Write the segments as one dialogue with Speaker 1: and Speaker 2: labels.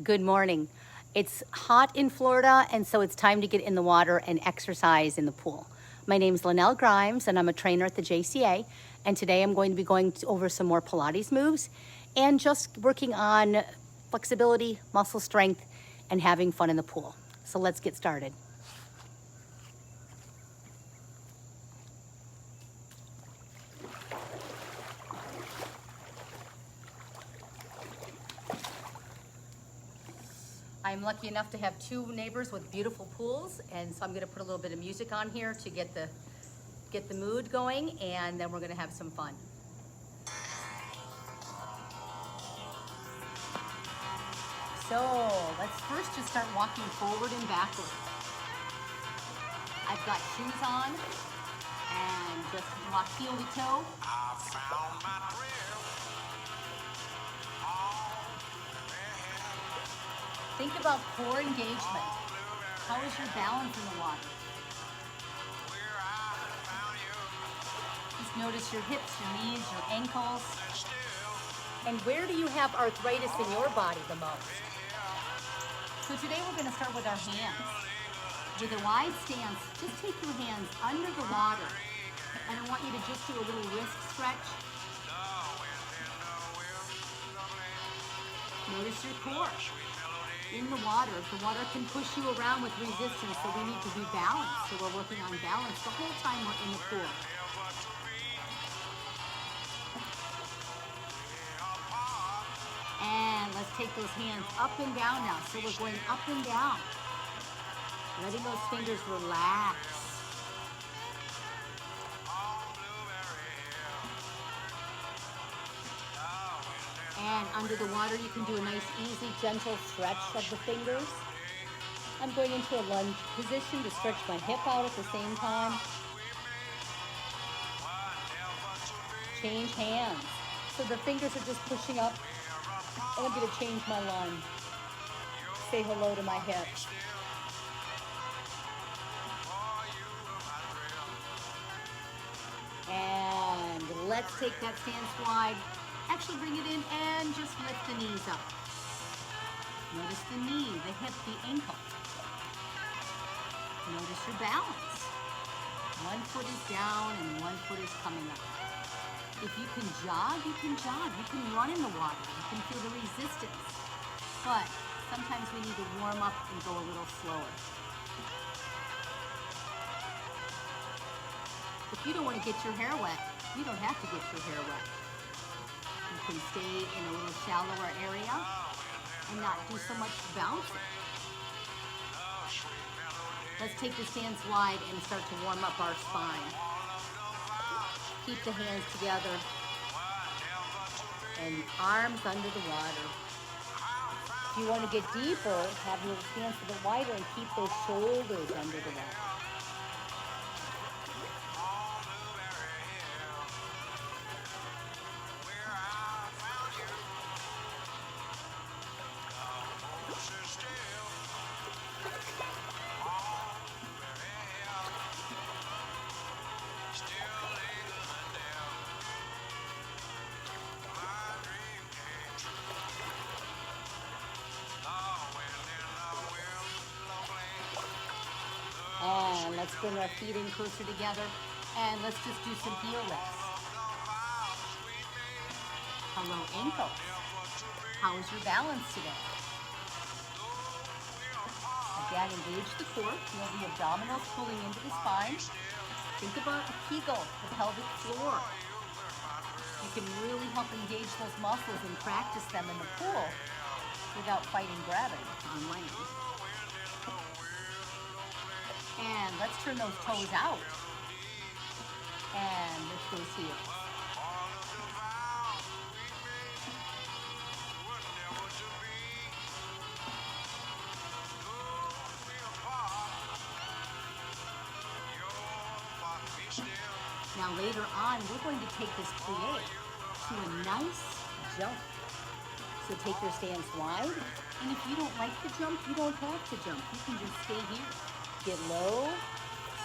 Speaker 1: Good morning. It's hot in Florida, and so it's time to get in the water and exercise in the pool. My name is Lynnell Grimes, and I'm a trainer at the JCA. And today I'm going to be going over some more Pilates moves and just working on flexibility, muscle strength, and having fun in the pool. So let's get started. I'm lucky enough to have two neighbors with beautiful pools, and so I'm going to put a little bit of music on here to get the mood going, and then we're going to have some fun. So let's first just start walking forward and backward. I've got shoes on and just walk heel to toe. Think about core engagement. How is your balance in the water? Just notice your hips, your knees, your ankles. And where do you have arthritis in your body the most? So today we're going to start with our hands. With a wide stance, just take your hands under the water. And I want you to just do a little wrist stretch. Notice your core. In the water, the water can push you around with resistance, so we need to be balanced. So we're working on balance the whole time we're in the pool. And let's take those hands up and down now. So we're going up and down. Letting those fingers relax. And under the water, you can do a nice, easy, gentle stretch of the fingers. I'm going into a lunge position to stretch my hip out at the same time. Change hands. So the fingers are just pushing up. And I'm going to change my lunge. Say hello to my hips. And let's take that stance wide. Actually bring it in and just lift the knees up. Notice the knee, the hip, the ankle. Notice your balance. One foot is down and one foot is coming up. If you can jog, you can jog. You can run in the water. You can feel the resistance. But sometimes we need to warm up and go a little slower. If you don't want to get your hair wet, you don't have to get your hair wet. You can stay in a little shallower area and not do so much bouncing. Let's take the stance wide and start to warm up our spine. Keep the hands together and arms under the water. If you want to get deeper, have your stance a bit wider and keep those shoulders under the water. And let's bring our feet in closer together, and let's just do some heel lifts. Hello, ankles. How is your balance today? Again, engage the core. Feel the abdominals pulling into the spine. Think about a Kegel, the pelvic floor. You can really help engage those muscles and practice them in the pool without fighting gravity on land. And let's turn those toes out. And lift those heels. Now later on, we're going to take this plie to a nice jump. So take your stance wide. And if you don't like the jump, you don't have to jump. You can just stay here. Get low,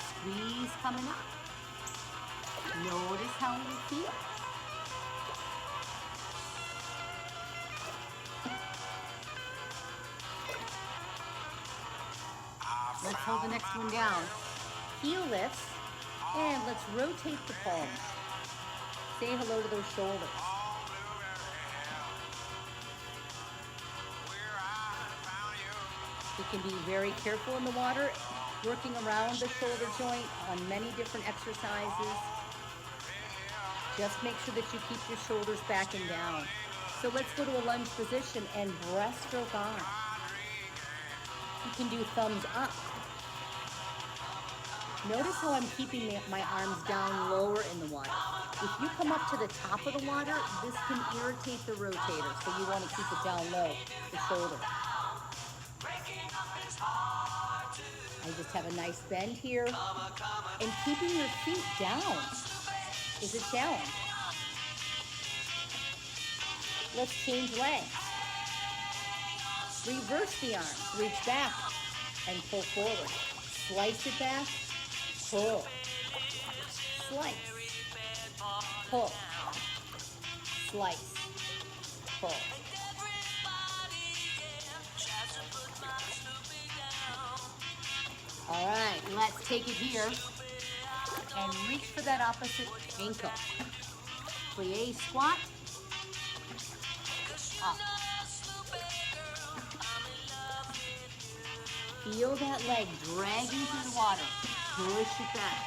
Speaker 1: squeeze coming up. Notice how you feel. Let's hold the next one down. Heel lifts, and let's rotate the palms. Say hello to those shoulders. You can be very careful in the water, working around the shoulder joint on many different exercises. Just make sure that you keep your shoulders back and down. So let's go to a lunge position and breaststroke arms. You can do thumbs up. Notice how I'm keeping my arms down lower in the water. If you come up to the top of the water, this can irritate the rotator, so you want to keep it down low, the shoulder. I just have a nice bend here. And keeping your feet down is a challenge. Let's change legs. Reverse the arms. Reach back and pull forward. Slice it back. Pull. Slice. Pull. Slice. Pull. All right, let's take it here and reach for that opposite ankle. Plie squat. Up. Feel that leg dragging through the water. Push it back.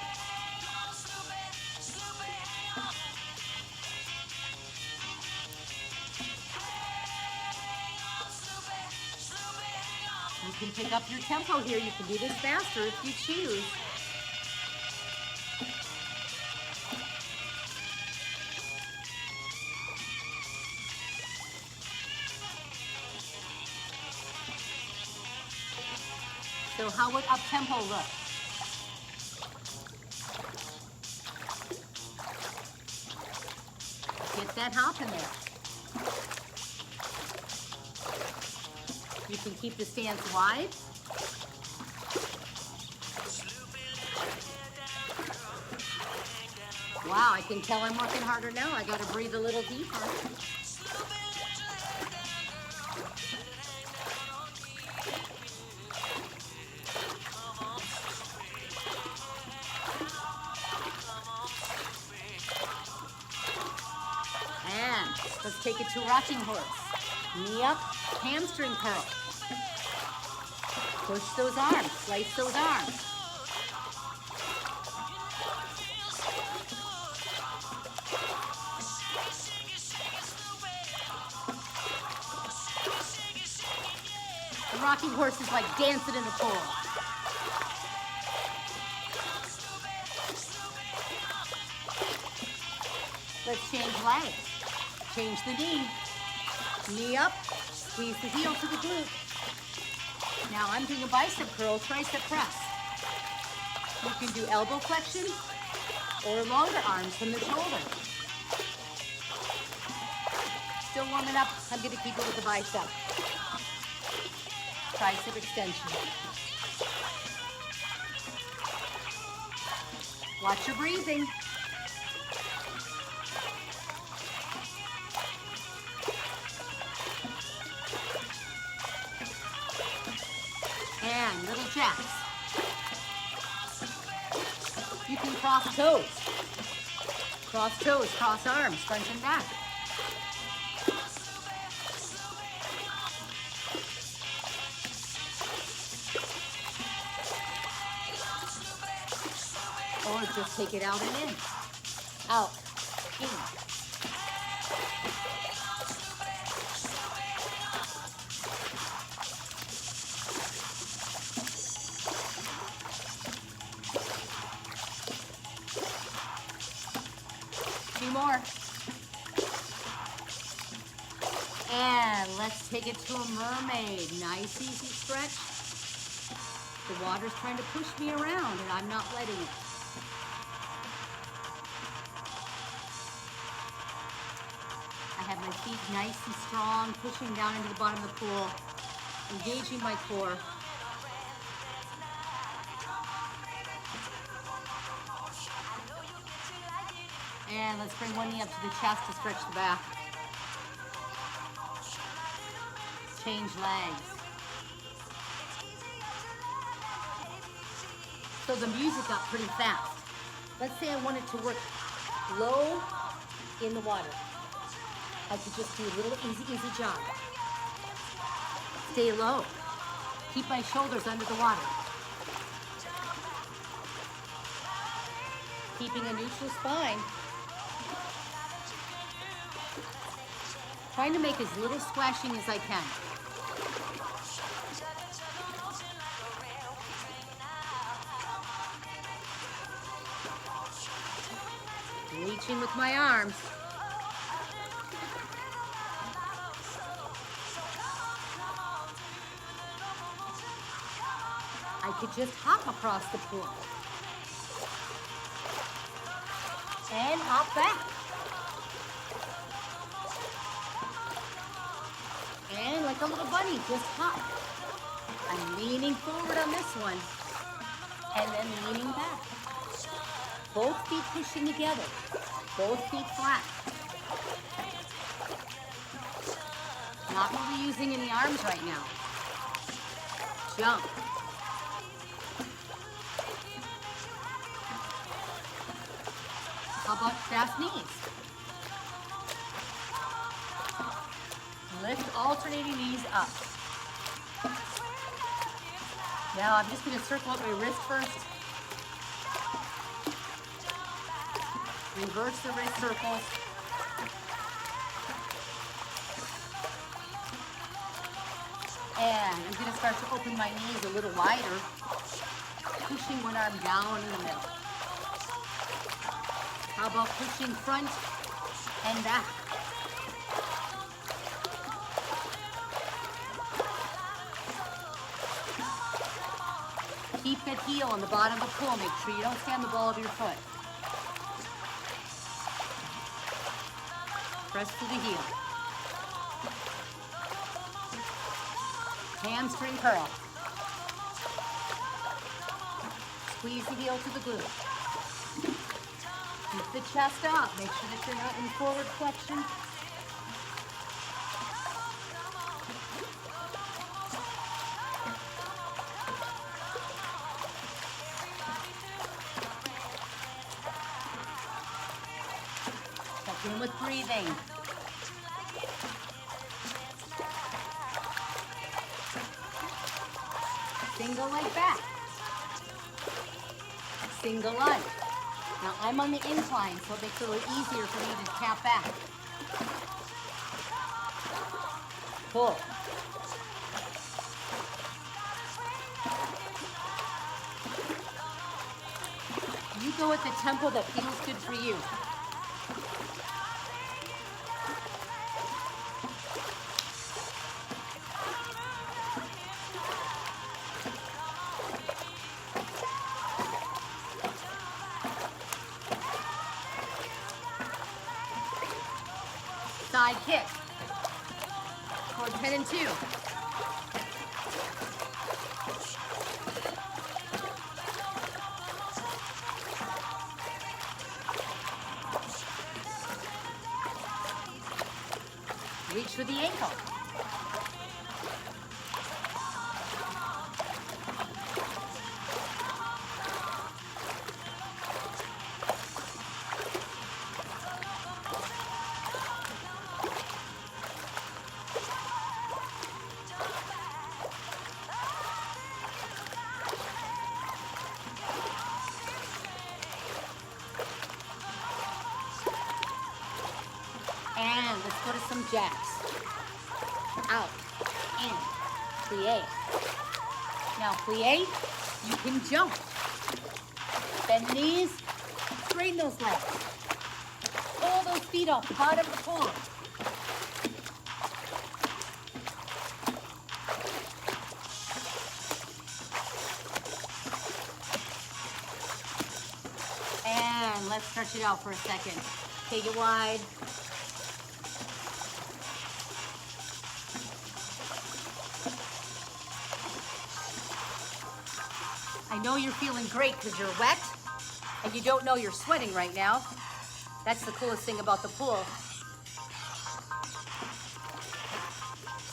Speaker 1: You can pick up your tempo here. You can do this faster if you choose. So how would up-tempo look? Get that hop in there. You can keep the stance wide. Wow, I can tell I'm working harder now. I got to breathe a little deeper. And let's take it to rocking horse. Knee up, hamstring curl. Push those arms, slice those arms. The rocking horse is like dancing in the pool. Let's change legs. Change the knee. Knee up, squeeze the heel to the glute. Now I'm doing a bicep curl, tricep press. You can do elbow flexion or longer arms from the shoulder. Still warming up. I'm going to keep it with the bicep. Tricep extension. Watch your breathing. And little jacks. You can cross toes. Cross toes, cross arms, front and back. Or just take it out and in. Out, in. More. And let's take it to a mermaid. Nice, easy stretch. The water's trying to push me around and I'm not letting it. I have my feet nice and strong, pushing down into the bottom of the pool, engaging my core. And let's bring one knee up to the chest to stretch the back. Change legs. So the music got pretty fast. Let's say I wanted to work low in the water. I could just do a little easy jog. Stay low. Keep my shoulders under the water. Keeping a neutral spine. Trying to make as little splashing as I can. Reaching with my arms. I could just hop across the pool. And hop back. And like a little bunny, just hop. I'm leaning forward on this one. And then leaning back. Both feet pushing together. Both feet flat. Not really using any arms right now. Jump. How about fast knees? Lift alternating knees up. Now I'm just going to circle up my wrist first. Reverse the wrist circles. And I'm going to start to open my knees a little wider, pushing one arm down in the middle. How about pushing front and back? Keep that heel on the bottom of the pool. Make sure you don't stay on the ball of your foot. Press to the heel. Hamstring curl. Squeeze the heel to the glute. Keep the chest up. Make sure that you're not in forward flexion. Check in with breathing. Single leg back. Single lunge. Now I'm on the incline, so it makes it a little easier for me to tap back. Pull. You go at the tempo that feels good for you. Side kick. Toward 10 and 2. Reach for the ankle. And let's go to some jacks. Out, in, plie. Now plie, you can jump. Bend knees, straighten those legs. Pull those feet off the bottom of the pool. And let's stretch it out for a second. Take it wide. I know you're feeling great because you're wet and you don't know you're sweating right now. That's the coolest thing about the pool.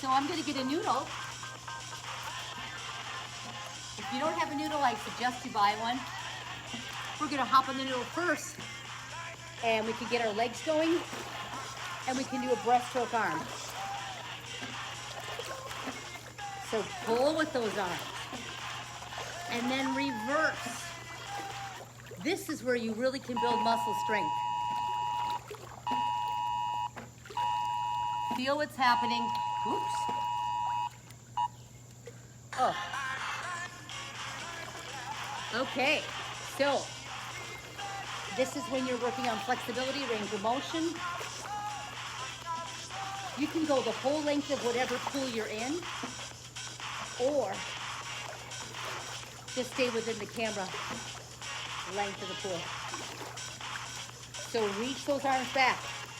Speaker 1: So I'm gonna get a noodle If you don't have a noodle, I suggest you buy one. We're gonna hop on the noodle first, and we can get our legs going, and we can do a breaststroke arm. So pull with those arms, and then reverse. This is where you really can build muscle strength. Feel what's happening. Oops. Oh. Okay, so this is when you're working on flexibility, range of motion. You can go the whole length of whatever pool you're in, or just stay within the camera length of the pool. So reach those arms back,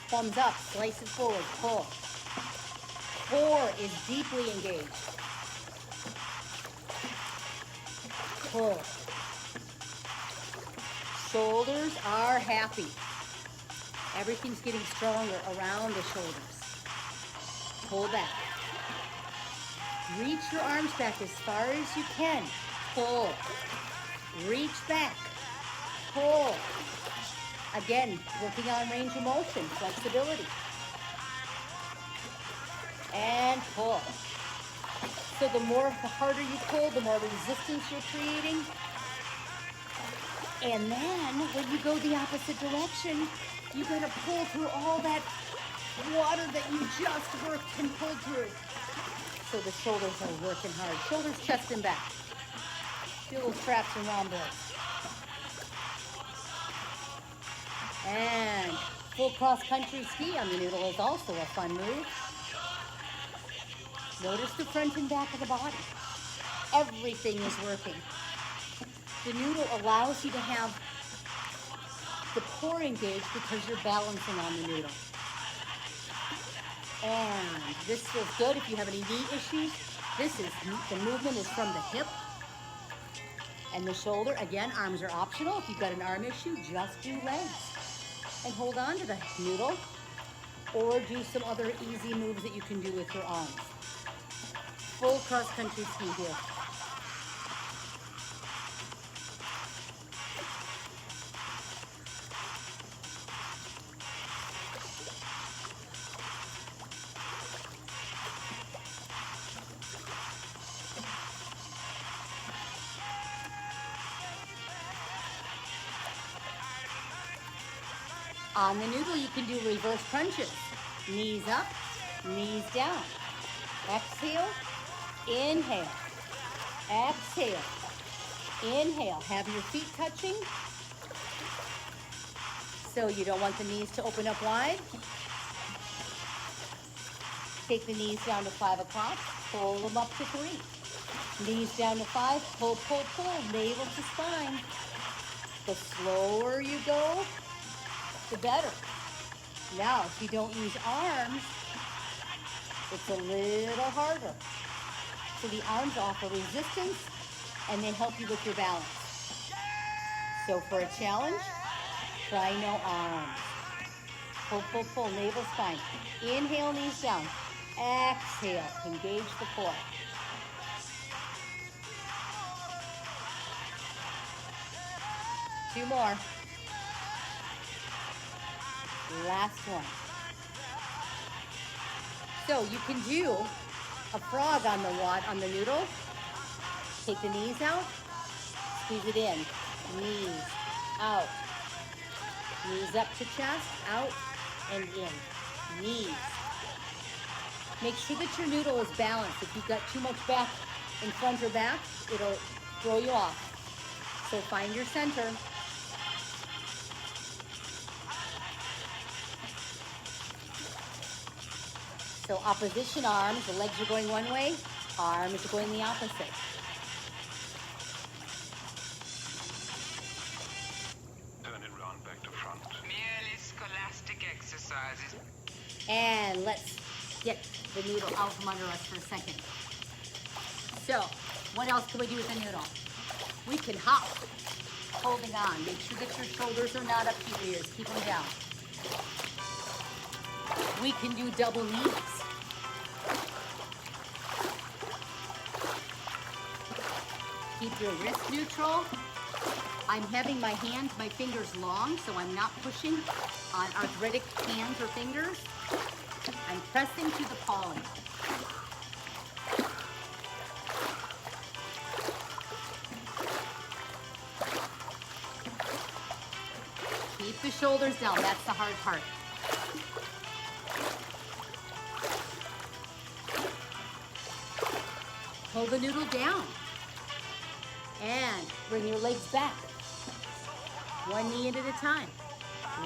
Speaker 1: thumbs up, slice it forward, pull. Core is deeply engaged. Pull. Shoulders are happy. Everything's getting stronger around the shoulders. Pull back. Reach your arms back as far as you can. Pull. Reach back. Pull. Again, working on range of motion, flexibility. And pull. So the harder you pull, the more resistance you're creating. And then when you go the opposite direction, you gotta pull through all that water that you just worked and pulled through. So the shoulders are working hard. Shoulders, chest, and back. Feel those traps and rhomboids. And full cross-country ski on the noodle is also a fun move. Notice the front and back of the body. Everything is working. The noodle allows you to have the core engaged because you're balancing on the noodle. And this feels good if you have any knee issues. The movement is from the hip and the shoulder. Again, arms are optional. If you've got an arm issue, just do legs. And hold on to the noodle, or do some other easy moves that you can do with your arms. Full cross-country ski here. On the noodle, you can do reverse crunches. Knees up, knees down. Exhale, inhale. Exhale, inhale. Have your feet touching. So you don't want the knees to open up wide. Take the knees down to 5 o'clock. Pull them up to 3. Knees down to 5. Pull, pull, pull. Navel to spine. The slower you go, the better. Now, if you don't use arms, it's a little harder. So the arms offer resistance and they help you with your balance. So for a challenge, try no arms. Pull, pull, pull, navel, spine. Inhale, knees down. Exhale, engage the core. Two more. Last one. So you can do a frog on the noodle. Take the knees out, squeeze it in. Knees out. Knees up to chest, out and in. Knees. Make sure that your noodle is balanced. If you've got too much back in front or back, it'll throw you off. So find your center. So opposition arms, the legs are going one way, arms are going the opposite.
Speaker 2: Turn it round back to front.
Speaker 3: Merely scholastic exercises.
Speaker 1: And let's get the noodle out from under us for a second. So, what else can we do with the noodle? We can hop, holding on. Make sure that your shoulders are not up to your ears. Keep them down. We can do double knees. Keep your wrist neutral. I'm having my fingers long, so I'm not pushing on arthritic hands or fingers. I'm pressing to the palm. Keep the shoulders down, that's the hard part. Pull the noodle down. And bring your legs back. One knee in at a time.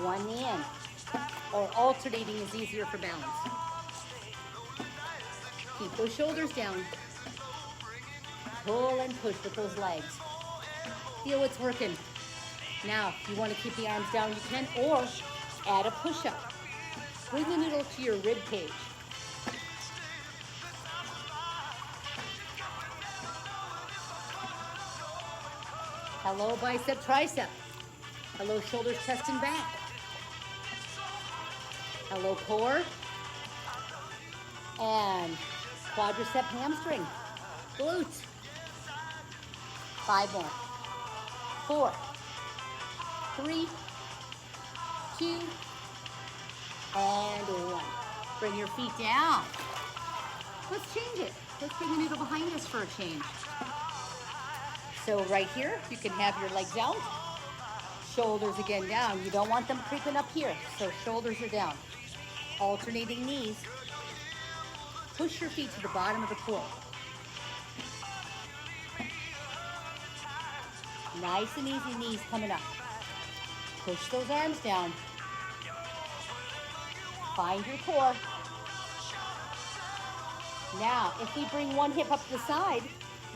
Speaker 1: One knee in. Or alternating is easier for balance. Keep those shoulders down. Pull and push with those legs. Feel what's working. Now, if you want to keep the arms down, you can, or add a push-up. Bring the noodle to your rib cage. Hello, bicep, tricep. Hello, shoulders, chest, and back. Hello, core. And quadricep, hamstring. Glutes. 5 more. 4, 3, 2, and 1. Bring your feet down. Let's change it. Let's bring the noodle behind us for a change. So right here, you can have your legs out, shoulders again down. You don't want them creeping up here, so shoulders are down. Alternating knees. Push your feet to the bottom of the pool. Nice and easy, knees coming up. Push those arms down. Find your core. Now, if we bring one hip up to the side,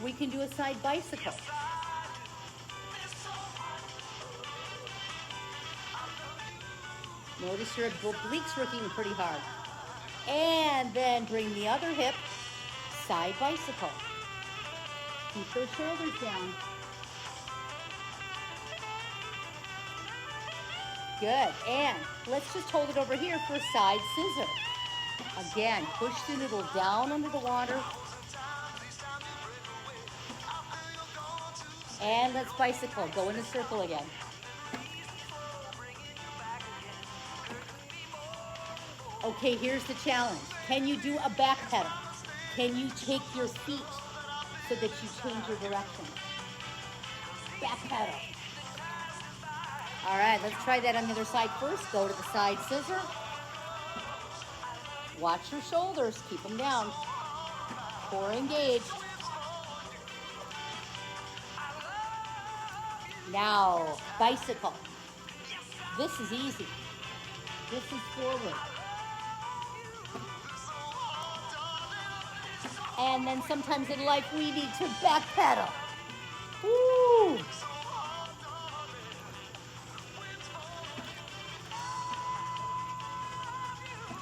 Speaker 1: we can do a side bicycle. Notice your obliques working pretty hard. And then bring the other hip, side bicycle. Keep those shoulders down. Good, and let's just hold it over here for a side scissor. Again, push the noodle down under the water. And let's bicycle, go in a circle again. Okay, here's the challenge. Can you do a back pedal? Can you take your feet so that you change your direction? Back pedal. All right, let's try that on the other side first. Go to the side scissor. Watch your shoulders, keep them down. Core engaged. Now, bicycle. This is easy. This is forward. And then sometimes in life we need to back pedal. Woo!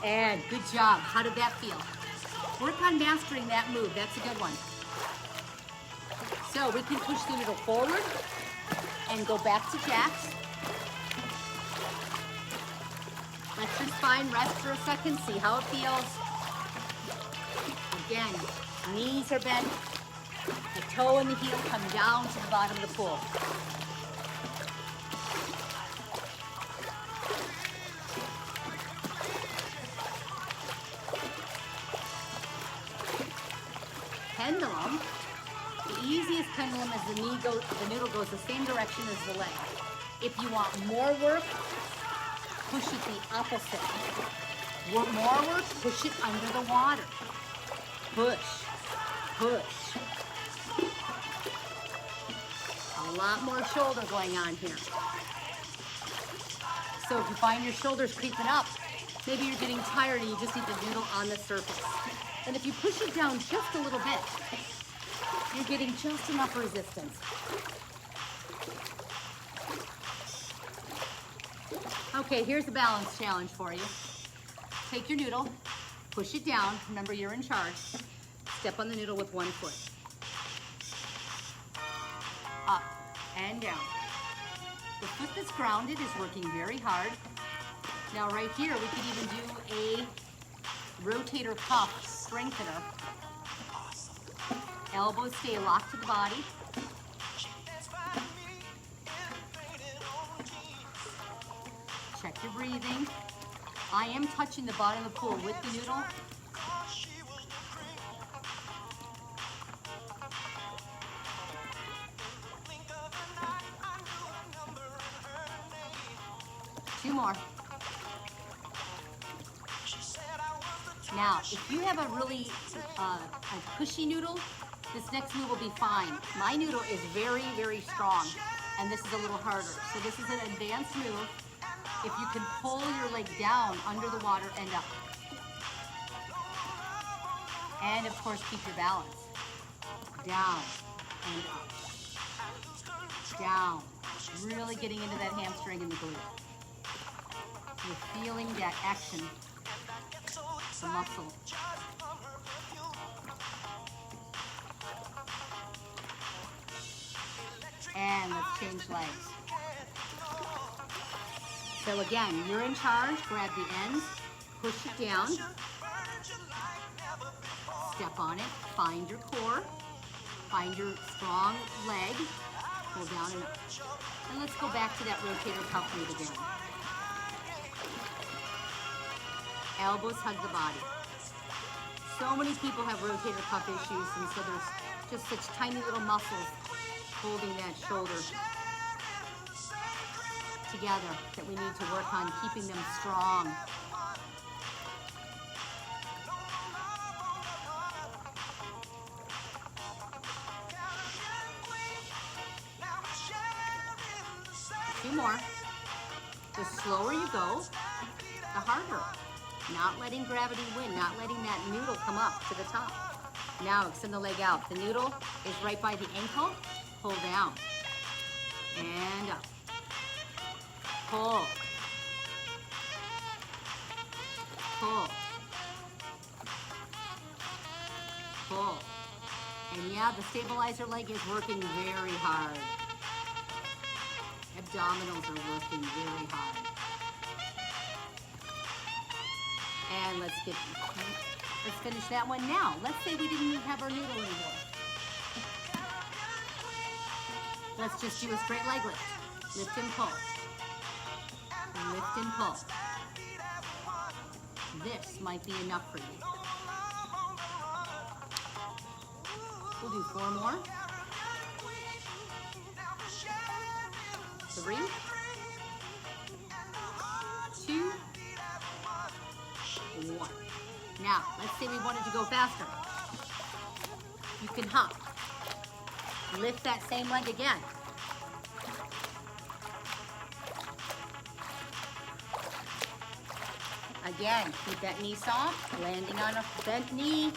Speaker 1: And good job. How did that feel? Work on mastering that move. That's a good one. So we can push the noodle forward and go back to jacks. Let your spine rest for a second. See how it feels. Again, knees are bent. The toe and the heel come down to the bottom of the pool. Pendulum. The easiest pendulum is the noodle goes the same direction as the leg. If you want more work, push it the opposite. Want more work, push it under the water. Push, push. A lot more shoulder going on here. So if you find your shoulders creeping up, maybe you're getting tired and you just need the noodle on the surface. And if you push it down just a little bit, you're getting just enough resistance. Okay, here's a balance challenge for you. Take your noodle, push it down. Remember, you're in charge. Step on the noodle with one foot. Up and down. The foot that's grounded is working very hard. Now right here, we could even do a rotator cuff strengthener. Elbows stay locked to the body. your breathing. I am touching the bottom of the pool with the noodle. Two more. Now, if you have a really a cushy noodle, this next move will be fine. My noodle is very, very strong, and this is a little harder. So this is an advanced move. If you can pull your leg down under the water and up. And of course, keep your balance. Down and up. Down. Really getting into that hamstring and the glute. You're feeling that action, the muscle. And let's change legs. So again, you're in charge. Grab the ends, push it down, step on it, find your core, find your strong leg, pull down and up. And let's go back to that rotator cuff move again. Elbows hug the body. So many people have rotator cuff issues, and so there's just such tiny little muscles holding that shoulder together that we need to work on keeping them strong. Two more. The slower you go, the harder. Not letting gravity win, not letting that noodle come up to the top. Now extend the leg out. The noodle is right by the ankle. Pull down and up. Pull. Pull. Pull. And yeah, the stabilizer leg is working very hard. Abdominals are working very hard. And let's finish that one now. Let's say we didn't even have our noodle anymore. Let's just do a straight leg lift. Lift and pull. Lift and pull. This might be enough for you. We'll do 4 more. 3, 2, 1. Now, let's say we wanted to go faster. You can hop. Lift that same leg again. Again, keep that knee soft, landing on a bent knee,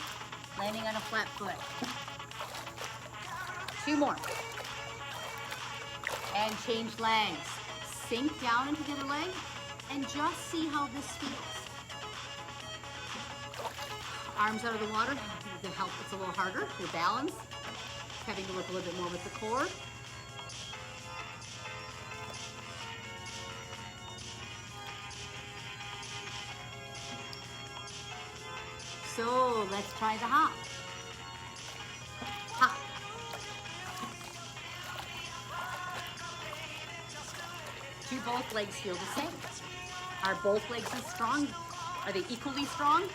Speaker 1: landing on a flat foot. 2 more. And change legs. Sink down into the other leg and just see how this feels. Arms out of the water, to help, it's a little harder, your balance. Having to work a little bit more with the core. So let's try the hop. Hop. Do both legs feel the same? Are both legs as strong? Are they equally strong?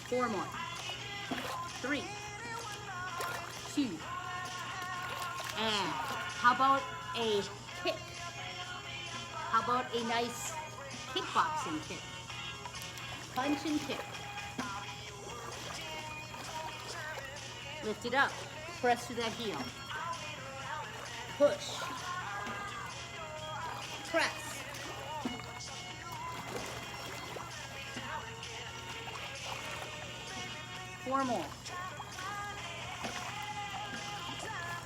Speaker 1: Four more. 3, 2, and how about a kick? How about a nice kickboxing kick? Punch and kick. Lift it up. Press through that heel. Push. Press. Four more.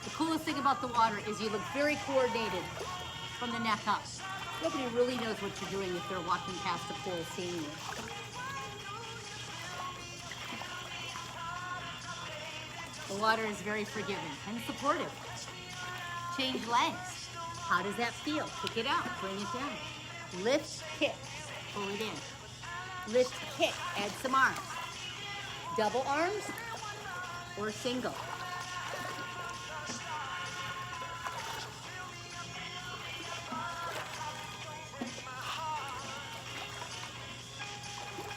Speaker 1: The coolest thing about the water is you look very coordinated from the neck up. Nobody really knows what you're doing if they're walking past the pool seeing you. The water is very forgiving and supportive. Change legs. How does that feel? Kick it out, bring it down. Lift, kick, pull it in. Lift, kick, add some arms. Double arms or single.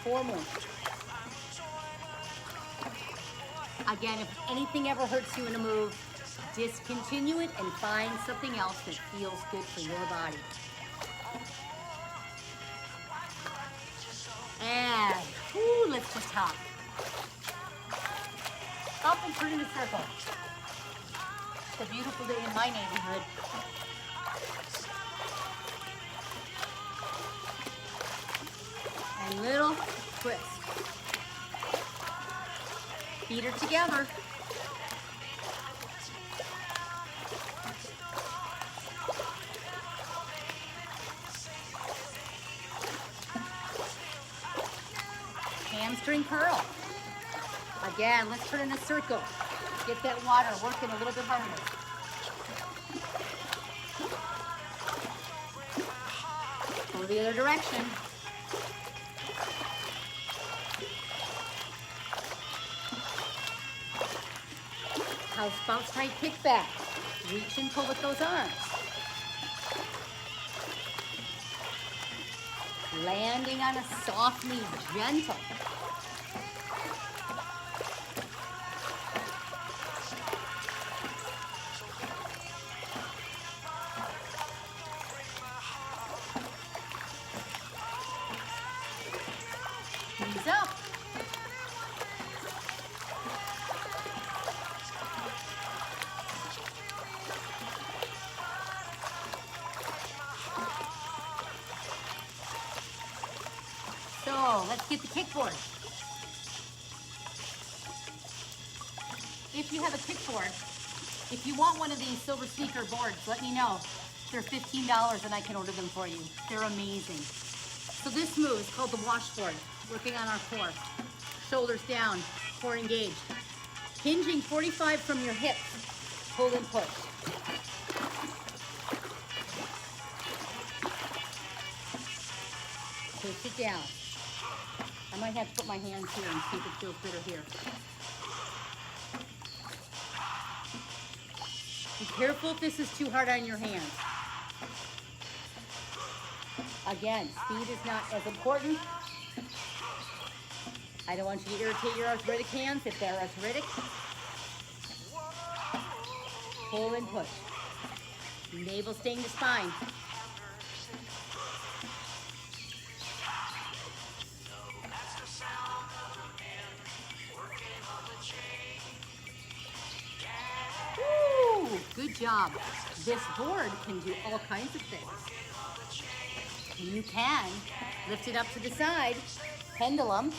Speaker 1: 4 more. Again, if anything ever hurts you in a move, discontinue it and find something else that feels good for your body. And, let's just hop. Up and turn in a circle. It's a beautiful day in my neighborhood. And little twist. Feet are together. Hamstring curl. Again, let's turn in a circle. Get that water working a little bit harder. Go the other direction. House bounce tight kickback. Reach and pull with those arms. Landing on a softly gentle. Knees up. So let's get the kickboard. If you have a kickboard, if you want one of these silver sneaker boards, let me know. They're $15 and I can order them for you. They're amazing. So this move is called the washboard, working on our core. Shoulders down, core engaged. Hinging 45 from your hips, pull and push. Push it down. I might have to put my hands here and see if it feels better here. Be careful if this is too hard on your hands. Again, speed is not as important. I don't want you to irritate your arthritic hands if they're arthritic. Pull and push. Navel staying to spine. Woo! Good job. This board can do all kinds of things. You can lift it up to the side, pendulum,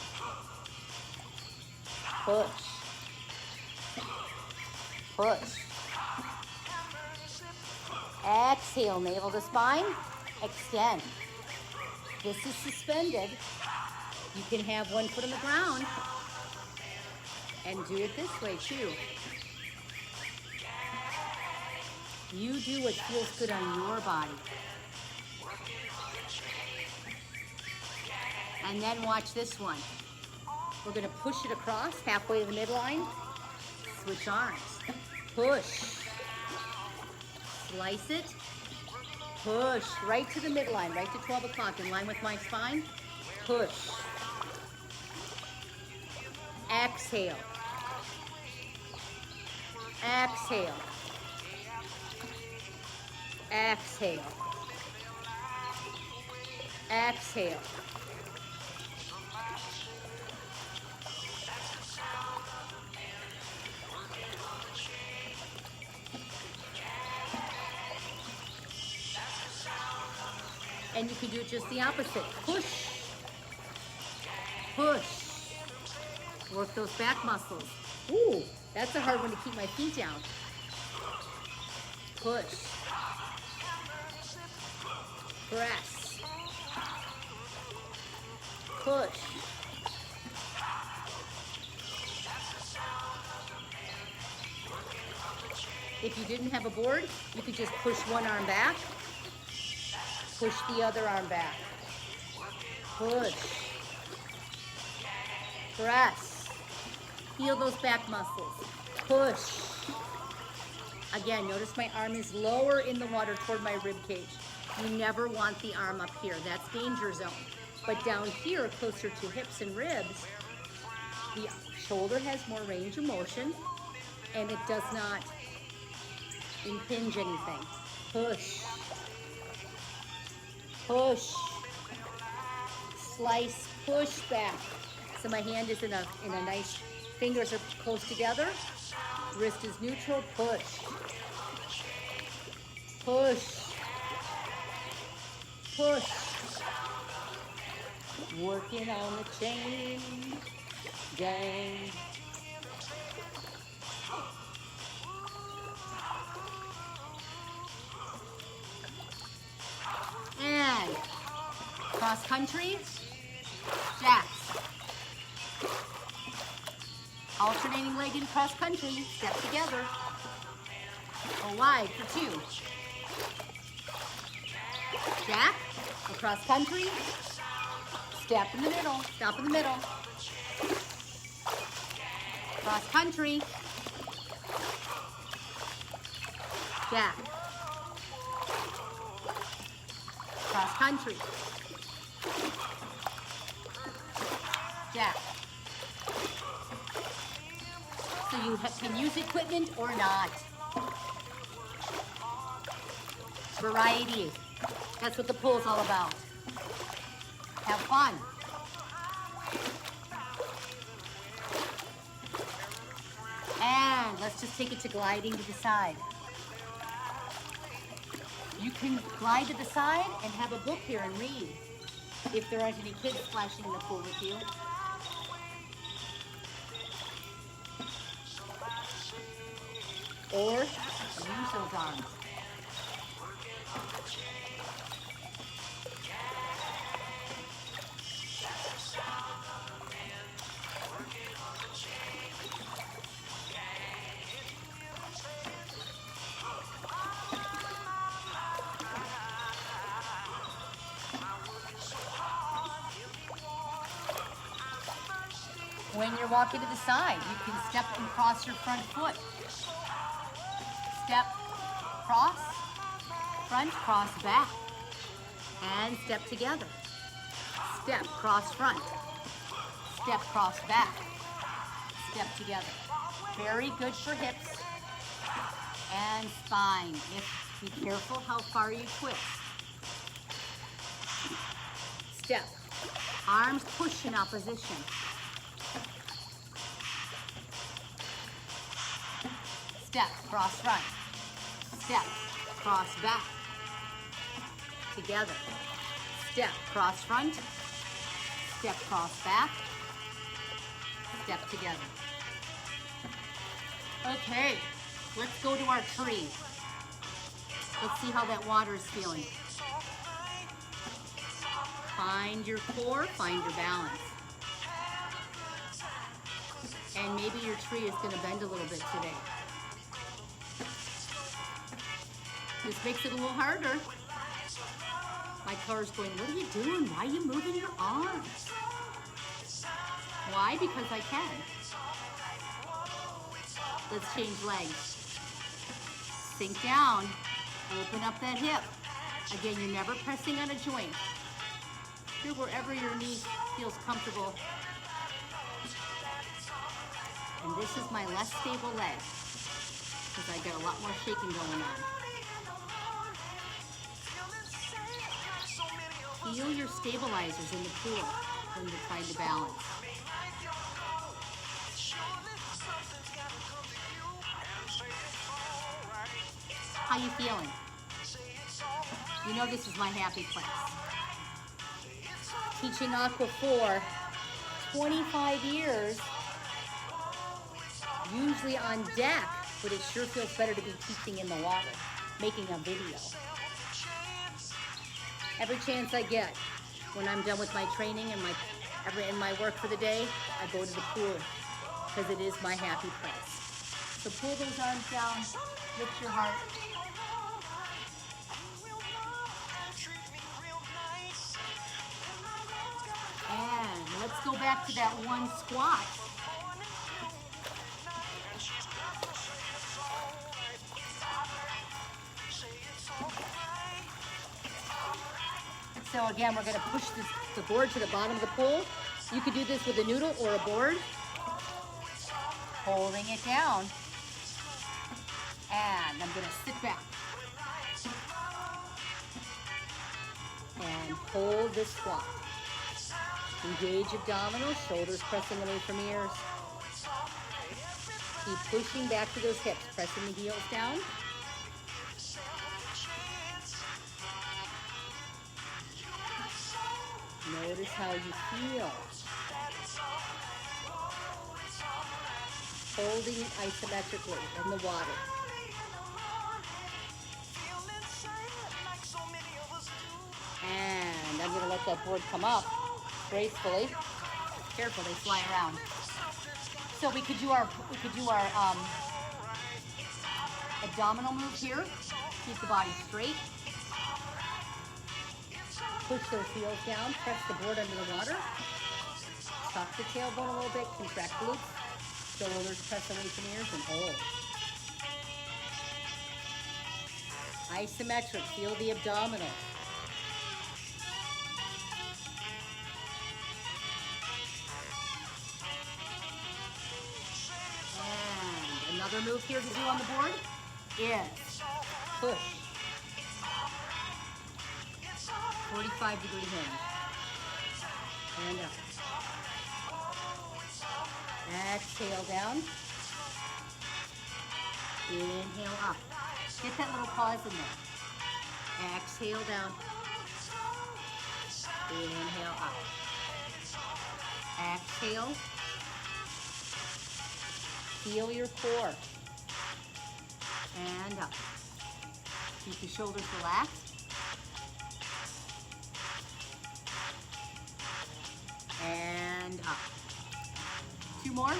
Speaker 1: push, push. Exhale, navel to spine, extend. This is suspended. You can have one foot on the ground and do it this way too. You do what feels good on your body. And then watch this one. We're gonna push it across halfway to the midline. Switch arms. Push. Slice it. Push right to the midline, right to 12 o'clock, in line with my spine. Push. Exhale. Exhale. Exhale. Exhale. And you can do it just the opposite. Push. Push. Work those back muscles. Ooh, that's a hard one to keep my feet down. Push. Press. Push. If you didn't have a board, you could just push one arm back. Push the other arm back. Push. Press. Feel those back muscles. Push. Again, notice my arm is lower in the water toward my rib cage. You never want the arm up here. That's danger zone. But down here, closer to hips and ribs, the shoulder has more range of motion and it does not impinge anything. Push, push, slice, push back. So my hand is in a nice, fingers are close together, wrist is neutral, push, push, push. Working on the chain gang. And cross country, jacks. Alternating leg in cross country, step together. Go wide for 2. Jack, across country, step in the middle, stop in the middle. Cross country, jack. Cross country, jack. So you can use equipment or not. Variety. That's what the pool is all about. Have fun. And let's just take it to gliding to the side. You can glide to the side and have a book here and read if there aren't any kids splashing in the pool with you. Or use those arms. When you're walking to the side, you can step and cross your front foot. Step, cross, front, cross, back. And step together. Step, cross, front. Step, cross, back. Step together. Very good for hips and spine. Be careful how far you twist. Step. Arms push in opposition. Step, cross front. Step, cross back. Together. Step, cross front. Step, cross back. Step together. Okay, let's go to our tree. Let's see how that water is feeling. Find your core, find your balance. And maybe your tree is going to bend a little bit today. This makes it a little harder. My car's going, what are you doing? Why are you moving your arms? Why? Because I can. Let's change legs. Sink down. Open up that hip. Again, you're never pressing on a joint. Here, wherever your knee feels comfortable. And this is my less stable leg because I got a lot more shaking going on. Feel your stabilizers in the pool when you're trying to balance. How you feeling? You know this is my happy place. Teaching Aqua for 25 years, usually on deck, but it sure feels better to be teaching in the water, making a video. Every chance I get, when I'm done with my training and my work for the day, I go to the pool because it is my happy place. So pull those arms down, lift your heart. And let's go back to that one squat. So again, we're gonna push the board to the bottom of the pool. You could do this with a noodle or a board. Holding it down. And I'm gonna sit back. And hold this squat. Engage abdominals, shoulders pressing away from ears. Keep pushing back to those hips, pressing the heels down. Notice how you feel. Holding it isometrically in the water. And I'm gonna let that board come up gracefully. Careful, they fly around. So we could do our abdominal move here. Keep the body straight. Push those heels down. Press the board under the water. Tuck the tailbone a little bit. Contract glutes. Shoulders press away from ears and hold. Isometric. Feel the abdominal. And another move here to do on the board is push. 45-degree hinge. And up. Exhale down. Inhale up. Get that little pause in there. Exhale down. Inhale up. Exhale. Feel your core. And up. Keep the shoulders relaxed. And up. 2 more.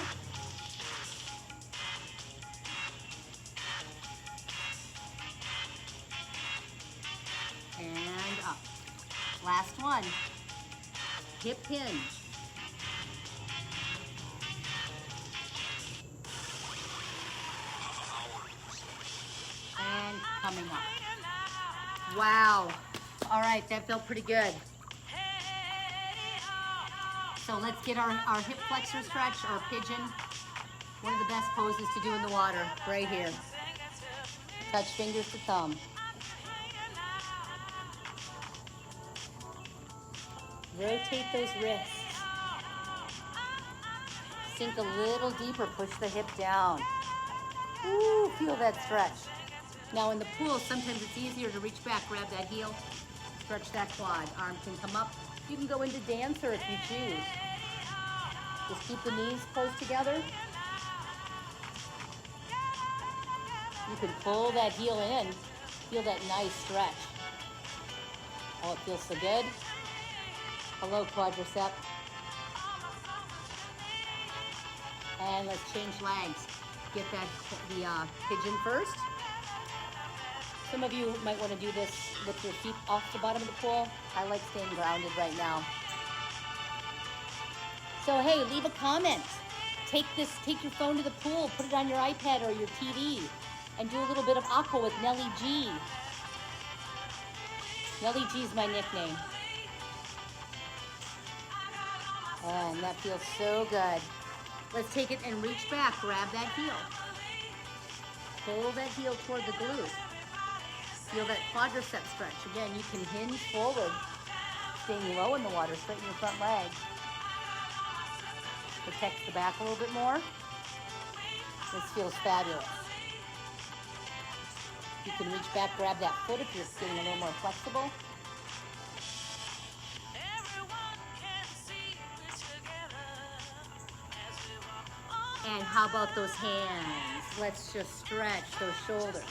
Speaker 1: And up. Last one. Hip hinge. And coming up. Wow. All right, that felt pretty good. So let's get our hip flexor stretch, our pigeon. One of the best poses to do in the water, right here. Touch fingers to thumb. Rotate those wrists. Sink a little deeper, push the hip down. Ooh, feel that stretch. Now in the pool, sometimes it's easier to reach back, grab that heel, stretch that quad. Arm can come up. You can go into dancer if you choose. Just keep the knees close together. You can pull that heel in. Feel that nice stretch. Oh, it feels so good. Hello, quadricep. And let's change legs. Get the pigeon first. Some of you might want to do this with your feet off the bottom of the pool. I like staying grounded right now. So hey, leave a comment. Take your phone to the pool, put it on your iPad or your TV, and do a little bit of aqua with Nellie G. Nellie G is my nickname. And that feels so good. Let's take it and reach back, grab that heel. Pull that heel toward the glute. Feel that quadricep stretch. Again, you can hinge forward, staying low in the water, straighten your front leg. Protect the back a little bit more. This feels fabulous. You can reach back, grab that foot if you're getting a little more flexible. And how about those hands? Let's just stretch those shoulders.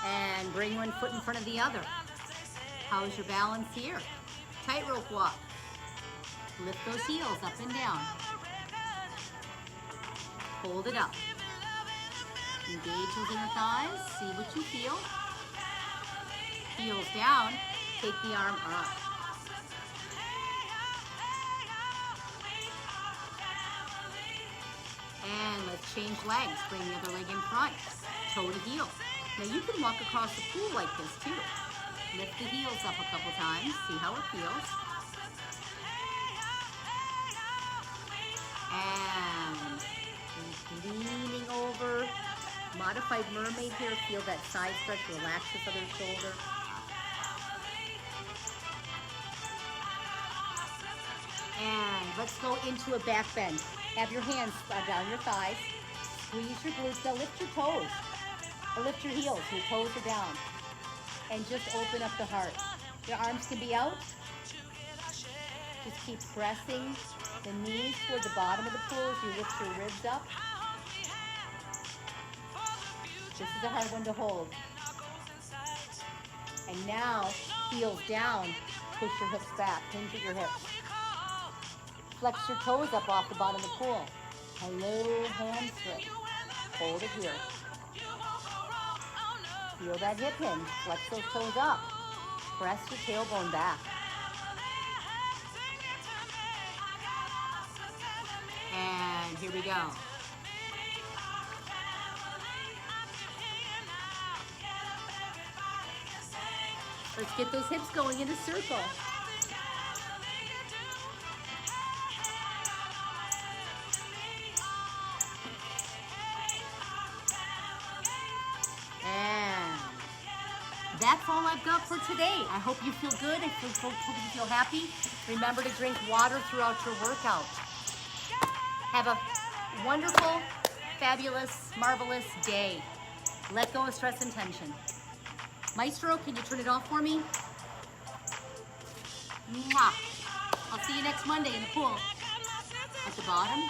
Speaker 1: And bring one foot in front of the other. How's your balance here? Tightrope walk. Lift those heels up and down. Hold it up. Engage those inner thighs. See what you feel. Heels down. Take the arm up. And let's change legs. Bring the other leg in front. toe to heel. Now you can walk across the pool like this too. Lift the heels up a couple times, see how it feels. And leaning over. Modified mermaid here, feel that side stretch, relax this other shoulder. And let's go into a back bend. Have your hands down your thighs. Squeeze your glutes. Now lift your toes. Or lift your heels. Your toes are down. And just open up the heart. Your arms can be out. Just keep pressing the knees toward the bottom of the pool as you lift your ribs up. This is a hard one to hold. And now, heels down. Push your hips back. Hinge at your hips. Flex your toes up off the bottom of the pool. A little hamstring. Hold it here. Feel that hip hinge. Flex those toes up. Press your tailbone back. And here we go. Let's get those hips going in a circle. And that's all I've got for today. I hope you feel good. I hope you feel happy. Remember to drink water throughout your workout. Have a wonderful, fabulous, marvelous day. Let go of stress and tension. Maestro, can you turn it off for me? Mwah. I'll see you next Monday in the pool. At the bottom.